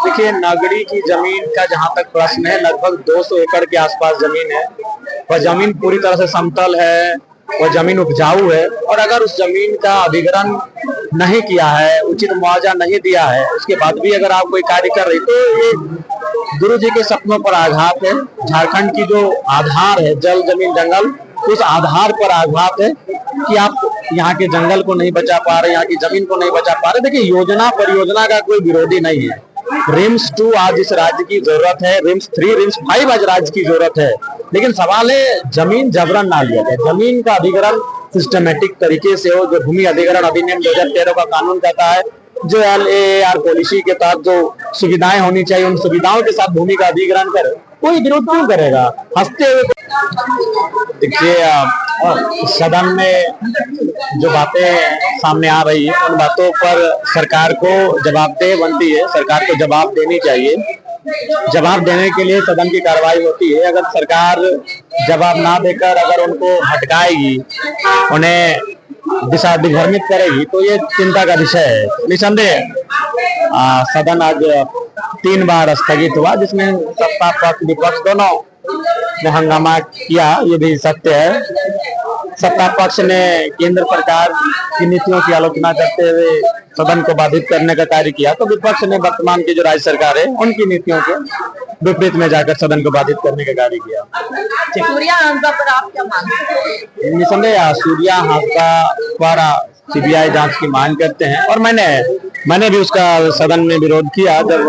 देखिए, नगरी की जमीन का जहां तक प्रश्न है, लगभग 200 एकड़ के आसपास जमीन है। वह जमीन पूरी तरह से समतल है, वह जमीन उपजाऊ है। और अगर उस जमीन का अधिग्रहण नहीं किया है, उचित मुआवजा नहीं दिया है, उसके बाद भी अगर आप कोई कार्य कर रही, तो ये गुरु जी के सपनों पर आघात है। झारखंड की जो आधार है, जल जमीन जंगल, उस आधार पर आघात है कि आप यहाँ के जंगल को नहीं बचा पा रहे, यहाँ की जमीन को नहीं बचा पा रहे। देखिए, योजना परियोजना का कोई विरोधी नहीं है। रिम्स 2 आज इस राज्य की जरूरत है, रिम्स 3, रिम्स 5 आज राज्य की जरूरत है। लेकिन सवाल है, जमीन जबरन ना लिया जाए। जमीन का अधिग्रहण सिस्टमेटिक तरीके से हो, जो भूमि अधिग्रहण अधिनियम 2013 का कानून कहता है, जो LAR पॉलिसी के तहत जो सुविधाएं होनी चाहिए, उन सुविधाओं के साथ भूमि का अधिग्रहण करे। कोई विरोध क्यों करेगा? हंसते हुए। देखिए, सदन में जो बातें सामने आ रही है, उन बातों पर सरकार को जवाबदेह बनती है। सरकार को जवाब देनी चाहिए। जवाब देने के लिए सदन की कार्रवाई होती है। अगर सरकार जवाब ना देकर अगर उनको हटकाएगी, उन्हें दिशा दिग्भ्रमित करेगी, तो ये चिंता का विषय है। निसंदेह सदन आज 3 बार स्थगित हुआ, जिसमें सत्ता पक्ष विपक्ष दोनों ने हंगामा किया। ये भी सत्य है। सत्ता पक्ष ने केंद्र सरकार की नीतियों की आलोचना करते हुए सदन को बाधित करने का कार्य किया, तो विपक्ष ने वर्तमान की जो राज्य सरकार है, उनकी नीतियों के विपरीत में जाकर सदन को बाधित करने का कार्य किया। सूर्या हांसदा पर आप क्या मानते हैं? निसंदेह सूर्या हांसदा पर CBI जांच की मांग करते हैं, और मैंने भी उसका सदन में विरोध किया जब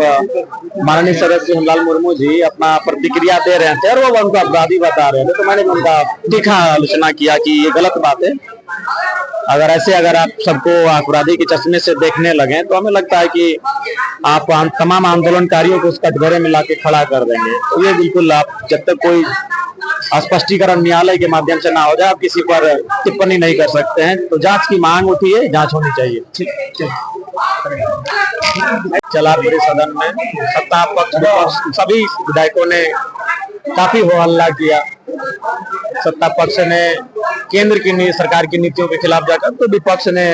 माननीय सदस्य हिमलाल मुर्मू जी अपना प्रतिक्रिया दे रहे थे और वो उनको अपराधी बता रहे थे। तो मैंने भी उनका तीखा आलोचना किया कि ये गलत बात है। अगर आप सबको अपराधी के चश्मे से देखने लगे, तो हमें लगता है कि आप तमाम आंदोलनकारियों को उस कटघरे में लाके खड़ा कर देंगे। तो ये बिल्कुल, आप जब तक कोई स्पष्टीकरण न्यायालय के माध्यम से ना हो जाए, आप किसी पर टिप्पणी नहीं कर सकते हैं। तो जांच की मांग उठी है, जांच होनी चाहिए। चला पूरे सदन में सत्ता पक्ष विपक्ष सभी विधायकों ने काफी हो हल्ला किया। सत्ता पक्ष ने केंद्र की सरकार की नीतियों के खिलाफ जाकर, तो विपक्ष ने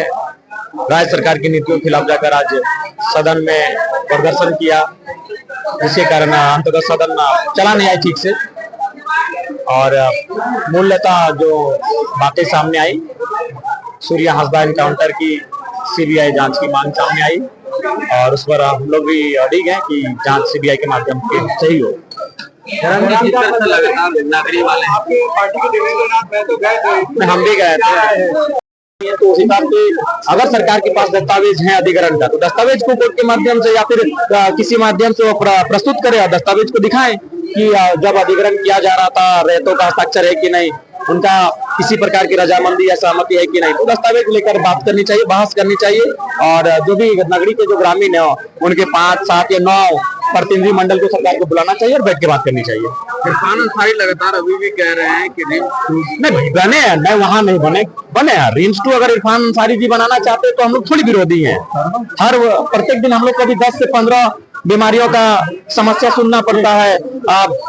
राज्य सरकार की नीतियों के खिलाफ जाकर आज सदन में प्रदर्शन किया, जिसके कारण अंततः सदन चला नहीं आई ठीक से। और मूलतः जो बातें सामने आई, सूर्या हांसदा एनकाउंटर की CBI जांच की मांग सामने आई, और उस पर हम लोग भी अड़िग हैं कि जांच CBI के माध्यम से सही हो। नागरिक वाले आपकी पार्टी के देवेंद्र हम भी गए थे। तो उस हिसाब से अगर सरकार के पास दस्तावेज है अधिग्रहण का, तो दस्तावेज को कोर्ट के माध्यम से या फिर किसी माध्यम से वो प्रस्तुत करे, दस्तावेज को दिखाएं कि जब अधिग्रहण किया जा रहा था, रेतों का हस्ताक्षर है कि नहीं, उनका किसी प्रकार की रजामंदी या सहमति है कि नहीं। तो दस्तावेज लेकर बात करनी चाहिए, बहस करनी चाहिए। और जो भी नगरी के जो ग्रामीण है, उनके 5, 7 या 9 प्रतिनिधि मंडल को सरकार को बुलाना चाहिए और बैठ के बात करनी चाहिए। इरफान अंसारी लगातार अभी भी कह रहे हैं कि नहीं बने हैं, मैं वहां नहीं बने हैं। रिम्स 2 अगर इरफान अंसारी जी बनाना चाहते तो हम लोग थोड़ी विरोधी हैं। प्रत्येक दिन हम लोग को भी 10 से 15 बीमारियों का समस्या सुनना पड़ता है।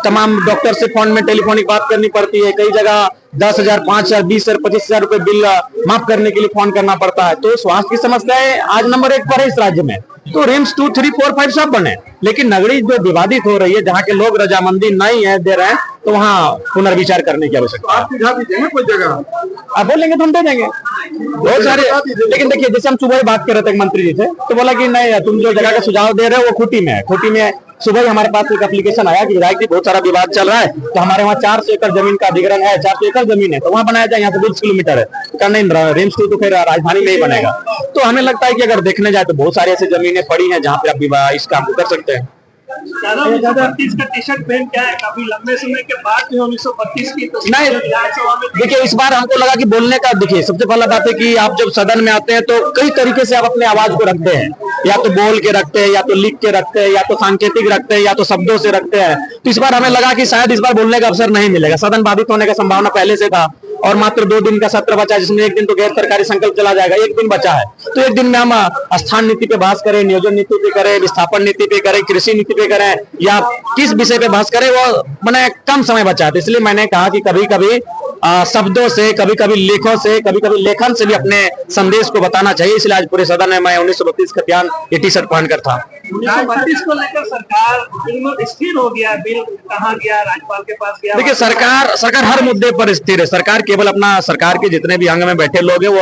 तमाम डॉक्टर से फोन में टेलीफोनिक बात करनी पड़ती है। कई जगह 10,000, 5,000, 20,000, 25,000 रुपए बिल माफ करने के लिए फोन करना पड़ता है। तो स्वास्थ्य की समस्याएं आज नंबर 1 पर है इस राज्य में। तो रिम्स 2, 3, 4, 5 सब बने, लेकिन नगरी जो विवादित हो रही है, जहाँ के लोग रजामंदी नहीं है दे रहे हैं, तो वहाँ पुनर्विचार करने की आवश्यकता है। कोई जगह आप बोलेंगे तो हम दे देंगे बहुत सारे। लेकिन देखिए, जैसे हम सुबह ही बात कर रहे थे मंत्री जी से, तो बोला कि नहीं, तुम जो जगह का सुझाव दे रहे हो वो खूंटी में है। खूंटी में सुबह ही हमारे पास एक एप्लीकेशन आया कि विधायक जी बहुत सारा विवाद चल रहा है, तो हमारे वहाँ 400 एकड़ जमीन का अधिग्रहण है, 400 एकड़ जमीन है, तो वहाँ बनाया जाए, यहाँ से 20 किलोमीटर है। तो नहीं, रिम्स 2 तो फिर राजधानी में ही बनेगा। तो हमें लगता है कि अगर देखने जाए तो बहुत सारी ऐसी जमीनें पड़ी हैं जहाँ पे आप इस काम को कर सकते हैं। 1932 का टी-शर्ट पहन के आए, काफी लंबे समय के बाद 1932 की नहीं, देखिए, इस बार हमको लगा कि बोलने का, देखिए, सबसे पहला बात है कि आप जब सदन में आते हैं तो कई तरीके से आप अपने आवाज को रखते हैं। या तो बोल के रखते हैं, या तो लिख के रखते हैं, या तो सांकेतिक रखते हैं, या तो शब्दों से रखते हैं। तो इस बार हमें लगा कि शायद इस बार बोलने का अवसर नहीं मिलेगा। सदन बाधित होने का संभावना पहले से था, और मात्र 2 दिन का सत्र बचा, जिसमें एक दिन तो गैर सरकारी संकल्प चला जाएगा, एक दिन बचा है। तो एक दिन में हम स्थान नीति पे बहस करें, नियोजन नीति पे करें, विस्थापन नीति पे करें, कृषि नीति पे करें, या किस विषय पे बहस करें, वो मैंने कम समय बचा है। इसलिए मैंने कहा कि कभी कभी शब्दों से, कभी कभी लेखों से, कभी कभी लेखन से भी अपने संदेश को बताना चाहिए। इसलिए आज पूरे सदन में मैं 1932 का बयान ये टी-शर्ट पहनकर था। 1932 को लेकर सरकार बिल्कुल स्थिर हो गया, बिल कहाँ गया, राज्यपाल के पास गया। देखिए सरकार हर मुद्दे पर स्थिर है। सरकार केवल अपना, सरकार के जितने भी अंग में बैठे लोग हैं वो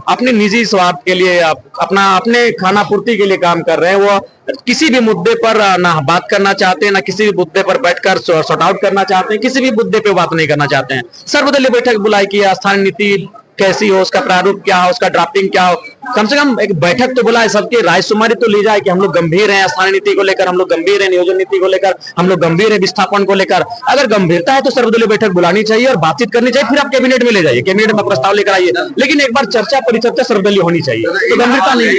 अपने निजी स्वार्थ के लिए, अपने खाना पूर्ति के लिए काम कर रहे हैं। वो किसी भी मुद्दे पर ना बात करना चाहते हैं, ना किसी भी मुद्दे पर बैठकर सॉर्ट आउट करना चाहते हैं, किसी भी मुद्दे पे बात नहीं करना चाहते हैं। सर्वदलीय बैठक बुलाई की है, स्थानीय नीति कैसी हो, उसका प्रारूप क्या हो, उसका ड्राफ्टिंग क्या हो, कम से कम एक बैठक तो बुलाए, सबकी राय शुमारी तो ली जाए कि हम लोग गंभीर हैं स्थानीय नीति को लेकर, हम लोग गंभीर हैं नियोजन नीति को लेकर, हम लोग गंभीर है विस्थापन को लेकर। अगर गंभीरता है तो सर्वदलीय बैठक बुलानी चाहिए और बातचीत करनी चाहिए, फिर आप कैबिनेट में ले जाइए, कैबिनेट में प्रस्ताव लेकर आइए, लेकिन एक बार चर्चा परिचर्चा सर्वदलीय होनी चाहिए। तो गंभीरता नहीं है।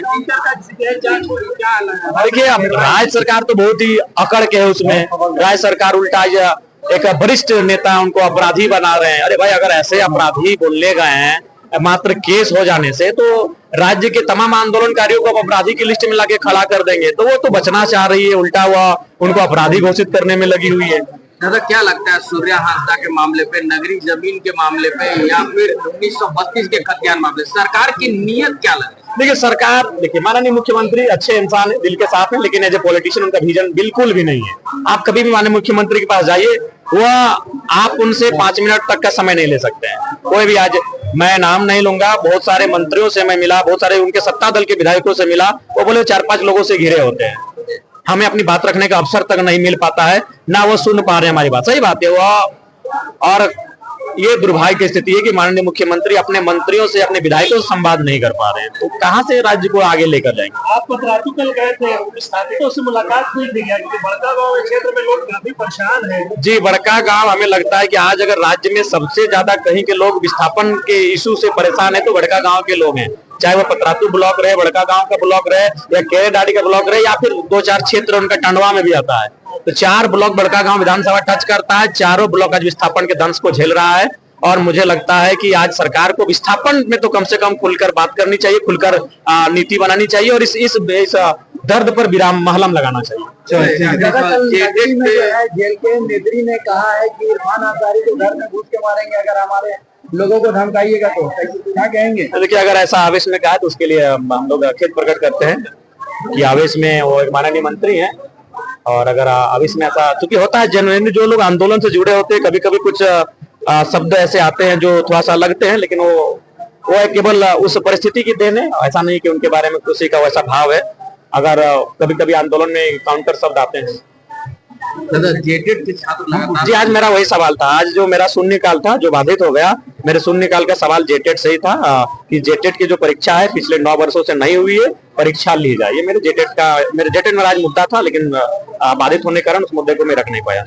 देखिए अब राज्य सरकार तो बहुत ही अकड़ के है उसमें। राज्य सरकार उल्टा एक वरिष्ठ नेता उनको अपराधी बना रहे हैं। अरे भाई, अगर ऐसे अपराधी बोलने गए हैं मात्र केस हो जाने से, तो राज्य के तमाम आंदोलनकारियों को अपराधी की लिस्ट में लाके खड़ा कर देंगे, तो वो तो बचना चाह रही है, उल्टा हुआ उनको अपराधी घोषित करने में लगी हुई है। दादा क्या लगता है सूर्या हादसा के मामले पे, नगरी जमीन के मामले पे, या फिर 1932 के खतियान मामले, सरकार की नीयत क्या लग रही है? देखिए सरकार, देखिए माननीय मुख्यमंत्री अच्छे इंसान है, दिल के साफ है, लेकिन एज ए पॉलिटिशियन उनका विजन बिल्कुल भी नहीं है। आप कभी भी माननीय मुख्यमंत्री के पास जाइए, वह आप उनसे 5 मिनट तक का समय नहीं ले सकते हैं। कोई भी, आज मैं नाम नहीं लूंगा, बहुत सारे मंत्रियों से मैं मिला, बहुत सारे उनके सत्ता दल के विधायकों से मिला, वो बोले 4-5 लोगों से घिरे होते हैं, हमें अपनी बात रखने का अवसर तक नहीं मिल पाता है, ना वो सुन पा रहे हैं हमारी बात। सही बात है वो, और ये दुर्भाग्य की स्थिति है कि माननीय मुख्यमंत्री अपने मंत्रियों से, अपने विधायकों से संवाद नहीं कर पा रहे हैं, तो कहां से राज्य को आगे लेकर जाएंगे। आप पतरातू कल गए थे, विस्थापितों से मुलाकात हुई थी क्या? क्योंकि बड़का गांव क्षेत्र में लोग काफी परेशान हैं। जी, बड़का गांव, हमें लगता है कि आज अगर राज्य में सबसे ज्यादा कहीं के लोग विस्थापन के इशू से परेशान है तो बड़का गांव के लोग हैं। चाहे वो पतरातू ब्लॉक रहे, बड़का गांव का ब्लॉक रहे, या केरेडाड़ी का ब्लॉक रहे, या फिर 2-4 क्षेत्र उनका टंडवा में भी आता है, तो 4 ब्लॉक बड़का गांव विधानसभा टच करता है। चारों ब्लॉक आज विस्थापन के दंश को झेल रहा है, और मुझे लगता है कि आज सरकार को विस्थापन में तो कम से कम खुलकर बात करनी चाहिए, खुलकर नीति बनानी चाहिए, और इस दर्द पर विराम महलम लगाना चाहिए। जेल के नेत्री ने कहा है कि इरफान अंसारी को घर में घुस के मारेंगे अगर हमारे लोगों को धमकाइएगा, तो क्या कहेंगे? देखिए अगर ऐसा आवेश में कहा तो उसके लिए हम लोग खेद प्रकट करते हैं कि आवेश में वो एक माननीय मंत्री हैं, और अगर आवेश में ऐसा, चूंकि होता है जनरली जो लोग आंदोलन से जुड़े होते हैं, कभी कभी कुछ शब्द ऐसे आते हैं जो थोड़ा सा लगते हैं, लेकिन वो केवल उस परिस्थिति की देन है, ऐसा नहीं कि उनके बारे में किसी का वैसा भाव है। अगर कभी कभी आंदोलन में काउंटर शब्द आते हैं। जेटेड के छात्र लगातार, जी आज मेरा वही सवाल था, आज जो मेरा शून्यकाल था जो बाधित हो गया, मेरे शून्यकाल का सवाल जेटेड से ही था कि जेटेड की जो परीक्षा है पिछले 9 वर्षों से नहीं हुई है, परीक्षा ली जाए। ये मेरे जेटेड में आज मुद्दा था, लेकिन बाधित होने के कारण उस मुद्दे को मैं रख नहीं पाया।